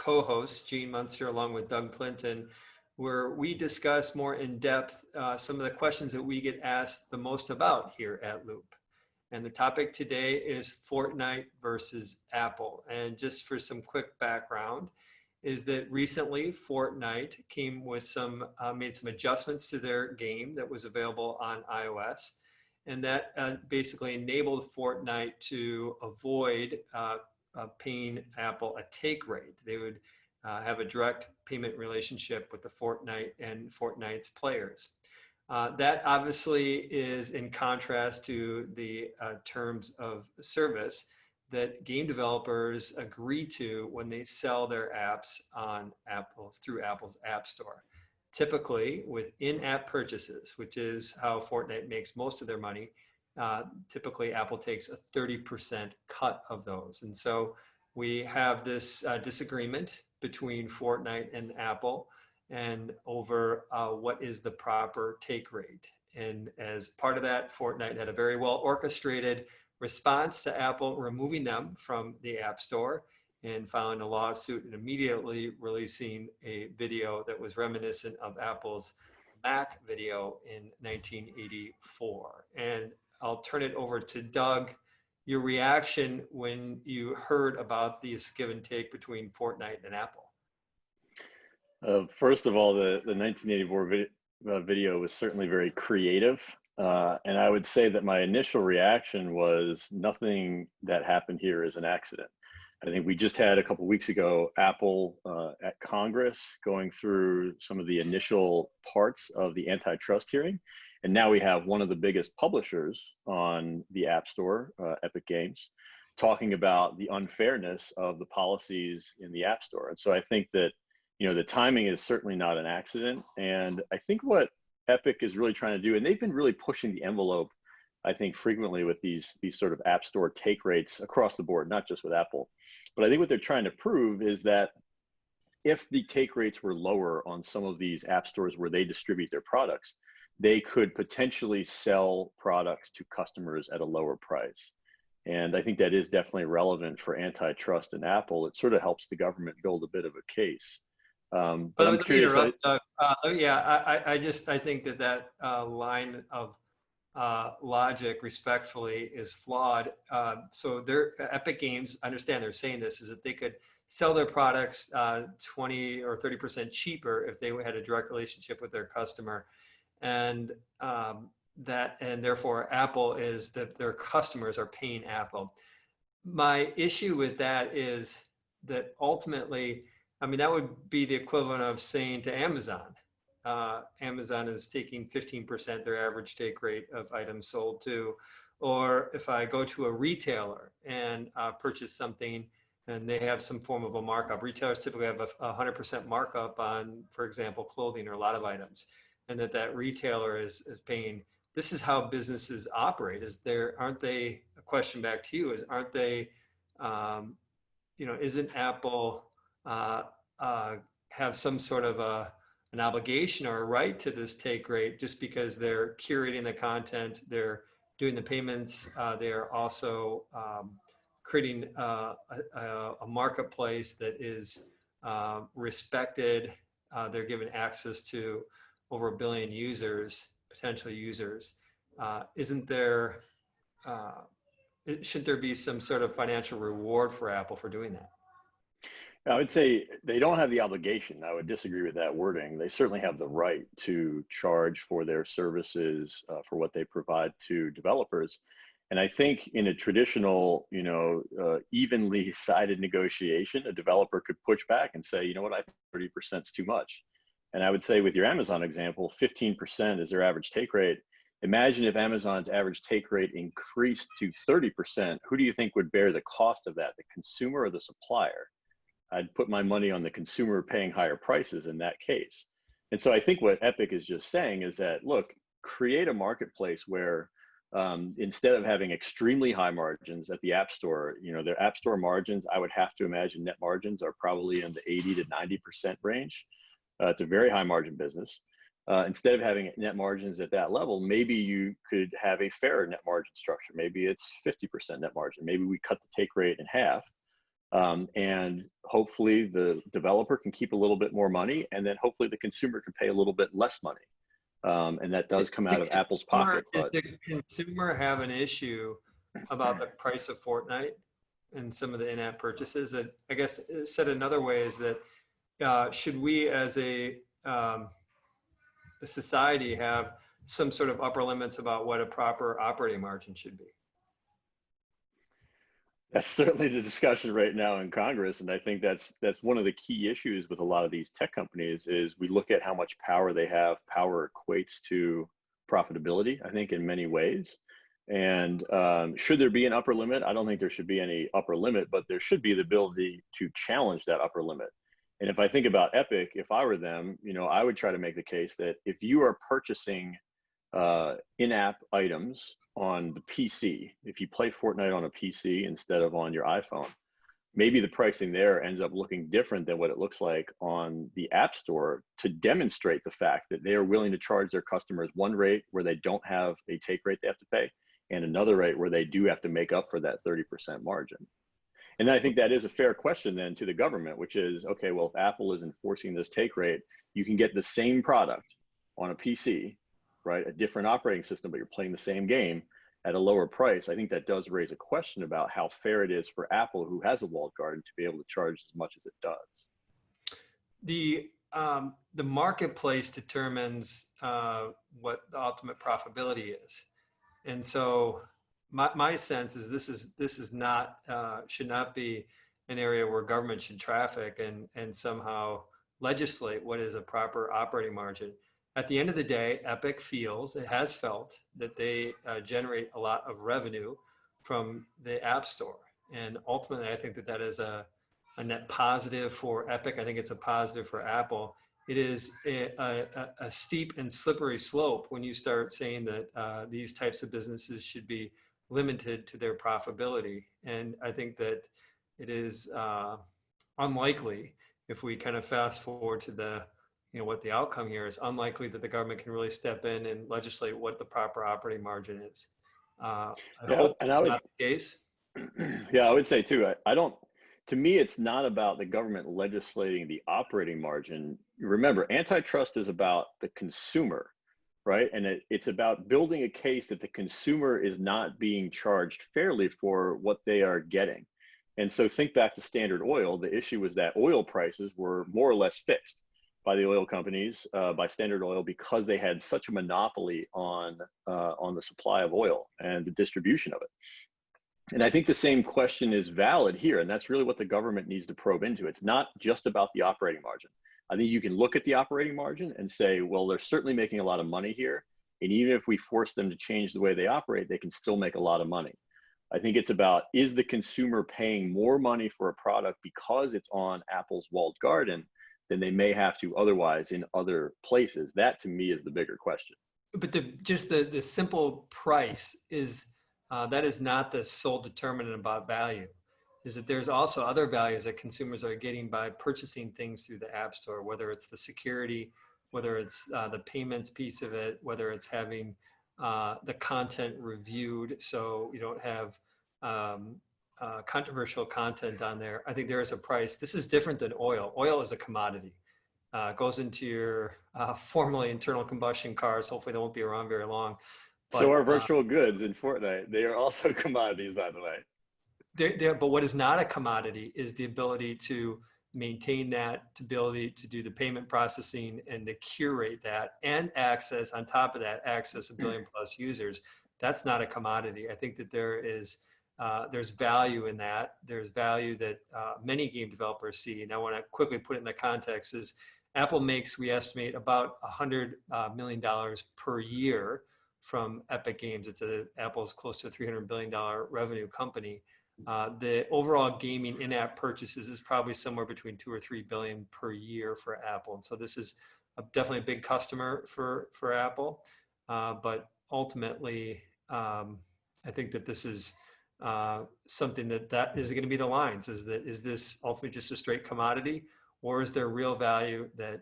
co-host, Gene Munster, along with Doug Clinton, where we discuss more in depth some of the questions that we get asked the most about here at Loop. And the topic today is Fortnite versus Apple. And just for some quick background, is that recently Fortnite came with made some adjustments to their game that was available on iOS. And that basically enabled Fortnite to avoid paying Apple a take rate. They would have a direct payment relationship with the Fortnite and Fortnite's players. That obviously is in contrast to the terms of service that game developers agree to when they sell their apps on through Apple's App Store. Typically, with in-app purchases, which is how Fortnite makes most of their money, typically Apple takes a 30% cut of those. And so we have this disagreement between Fortnite and Apple and over what is the proper take rate. And as part of that, Fortnite had a very well orchestrated response to Apple removing them from the App Store and filing a lawsuit and immediately releasing a video that was reminiscent of Apple's Mac video in 1984. And I'll turn it over to Doug. Your reaction when you heard about this give and take between Fortnite and Apple? First of all, the 1984 video was certainly very creative. And I would say that my initial reaction was nothing that happened here is an accident. I think we just had a couple of weeks ago, Apple at Congress going through some of the initial parts of the antitrust hearing. And now we have one of the biggest publishers on the App Store, Epic Games, talking about the unfairness of the policies in the App Store. And so I think that, the timing is certainly not an accident. And I think what Epic is really trying to do, and they've been really pushing the envelope, I think, frequently with these sort of App Store take rates across the board, not just with Apple. But I think what they're trying to prove is that if the take rates were lower on some of these app stores where they distribute their products, they could potentially sell products to customers at a lower price. And I think that is definitely relevant for antitrust and Apple. It sort of helps the government build a bit of a case. But I'm curious. I think that line of logic, respectfully, is flawed. So Epic Games, I understand they're saying this, is that they could sell their products 20 or 30% cheaper if they had a direct relationship with their customer. And therefore Apple is that their customers are paying Apple. My issue with that is that ultimately, that would be the equivalent of saying to Amazon, Amazon is taking 15% their average take rate of items sold to, or if I go to a retailer and purchase something and they have some form of a markup. Retailers typically have a 100% markup on, for example, clothing or a lot of items, and that retailer is paying. This is how businesses operate. Aren't they, a question back to you, aren't they, isn't Apple have some sort of an obligation or a right to this take rate just because they're curating the content, they're doing the payments, they're also creating a marketplace that is respected. They're given access to over 1 billion users, potential users. Shouldn't there be some sort of financial reward for Apple for doing that? I would say they don't have the obligation. I would disagree with that wording. They certainly have the right to charge for their services, for what they provide to developers. And I think in a traditional, evenly sided negotiation, a developer could push back and say, I think 30% is too much. And I would say with your Amazon example, 15% is their average take rate. Imagine if Amazon's average take rate increased to 30%, who do you think would bear the cost of that, the consumer or the supplier? I'd put my money on the consumer paying higher prices in that case. And so I think what Epic is just saying is that, look, create a marketplace where instead of having extremely high margins at the App Store, their App Store margins, I would have to imagine net margins are probably in the 80 to 90% range. It's a very high margin business. Instead of having net margins at that level, maybe you could have a fairer net margin structure. Maybe it's 50% net margin. Maybe we cut the take rate in half. And hopefully the developer can keep a little bit more money, and then hopefully the consumer can pay a little bit less money. And that does come out of Apple's pocket. Does But the consumer have an issue about the price of Fortnite and some of the in-app purchases? And I guess said another way is that should we as a society have some sort of upper limits about what a proper operating margin should be? that's certainly the discussion right now in Congress, and I think that's one of the key issues with a lot of these tech companies is we look at how much power they have. Power equates to profitability, I think, in many ways. And should there be an upper limit? I don't think there should be any upper limit, but there should be the ability to challenge that upper limit. And if I think about Epic, if I were them, I would try to make the case that if you are purchasing in-app items on the PC, if you play Fortnite on a PC instead of on your iPhone, maybe the pricing there ends up looking different than what it looks like on the App Store to demonstrate the fact that they are willing to charge their customers one rate where they don't have a take rate they have to pay, and another rate where they do have to make up for that 30% margin. And I think that is a fair question then to the government, which is, okay, well, if Apple is enforcing this take rate, you can get the same product on a PC, right? A different operating system, but you're playing the same game at a lower price. I think that does raise a question about how fair it is for Apple, who has a walled garden, to be able to charge as much as it does. The marketplace determines what the ultimate profitability is. And so my sense is this is not should not be an area where government should traffic and somehow legislate what is a proper operating margin. At the end of the day, Epic it has felt that they generate a lot of revenue from the App Store. And ultimately, I think that that is a net positive for Epic. I think it's a positive for Apple. It is a steep and slippery slope when you start saying that these types of businesses should be limited to their profitability. And I think that it is unlikely, if we kind of fast forward to what the outcome here is, unlikely that the government can really step in and legislate what the proper operating margin is. I Yeah, hope and it's not the case. yeah, I would say too, I don't, to me, it's not about the government legislating the operating margin. Remember, antitrust is about the consumer, right? And it's about building a case that the consumer is not being charged fairly for what they are getting. And so think back to Standard Oil. The issue was that oil prices were more or less fixed by the oil companies, by Standard Oil, because they had such a monopoly on the supply of oil and the distribution of it. And I think the same question is valid here, and that's really what the government needs to probe into. It's not just about the operating margin. I think you can look at the operating margin and say, well, they're certainly making a lot of money here, and even if we force them to change the way they operate, they can still make a lot of money. I think it's about, is the consumer paying more money for a product because it's on Apple's walled garden than they may have to otherwise in other places? That, to me, is the bigger question. But just the simple price is that is not the sole determinant about value. Is that there's also other values that consumers are getting by purchasing things through the App Store, whether it's the security, whether it's the payments piece of it, whether it's having the content reviewed so you don't have controversial content on there. I think there is a price. This is different than oil. Oil is a commodity. Goes into your formerly internal combustion cars. Hopefully they won't be around very long. But, so are virtual goods in Fortnite. They are also commodities, by the way. But what is not a commodity is the ability to maintain that, to ability to do the payment processing and to curate that, and access on top of that, access a billion plus users. That's not a commodity. I think that there's value in that. There's value that many game developers see. And I want to quickly put it in the context is Apple makes, we estimate, about $100 million per year from Epic Games. Apple's close to a $300 billion revenue company. The overall gaming in-app purchases is probably somewhere between 2 or 3 billion per year for Apple. And so this is definitely a big customer for Apple. But ultimately, I think that this is something that is going to be the lines. Is this ultimately just a straight commodity, or is there real value that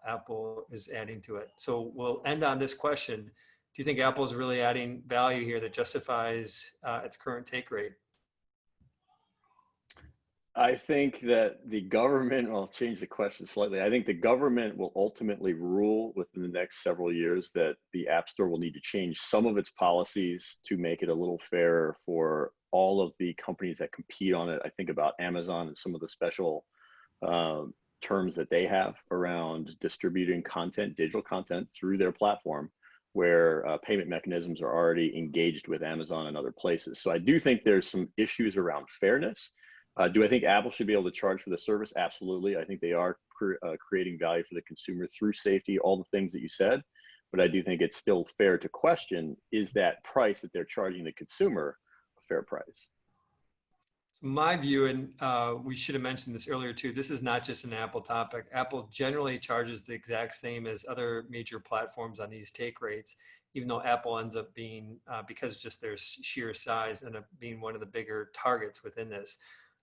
Apple is adding to it? So we'll end on this question. Do you think Apple is really adding value here that justifies its current take rate? I think that the government, I'll change the question slightly. I think the government will ultimately rule within the next several years that the App Store will need to change some of its policies to make it a little fairer for all of the companies that compete on it. I think about Amazon and some of the special terms that they have around distributing content, digital content through their platform, where payment mechanisms are already engaged with Amazon and other places. So I do think there's some issues around fairness. Do I think Apple should be able to charge for the service? Absolutely. I think they are creating value for the consumer through safety, all the things that you said. But I do think it's still fair to question, is that price that they're charging the consumer a fair price? My view, and we should have mentioned this earlier too, this is not just an Apple topic. Apple generally charges the exact same as other major platforms on these take rates, even though Apple ends up being, because just their sheer size, end up being one of the bigger targets within this.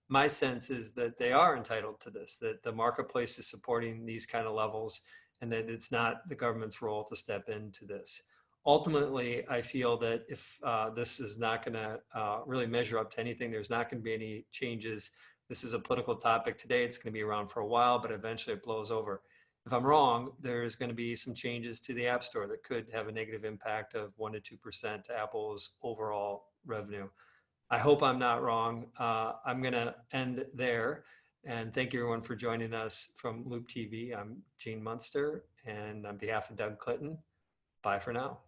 My sense is that they are entitled to this, that the marketplace is supporting these kind of levels, and that it's not the government's role to step into this. Ultimately, I feel that if this is not going to really measure up to anything, there's not going to be any changes. This is a political topic today. It's going to be around for a while, but eventually it blows over. If I'm wrong, there's going to be some changes to the App Store that could have a negative impact of 1 to 2% to Apple's overall revenue. I hope I'm not wrong. I'm going to end there. And thank you everyone for joining us from Loop TV. I'm Gene Munster, and on behalf of Doug Clinton, bye for now.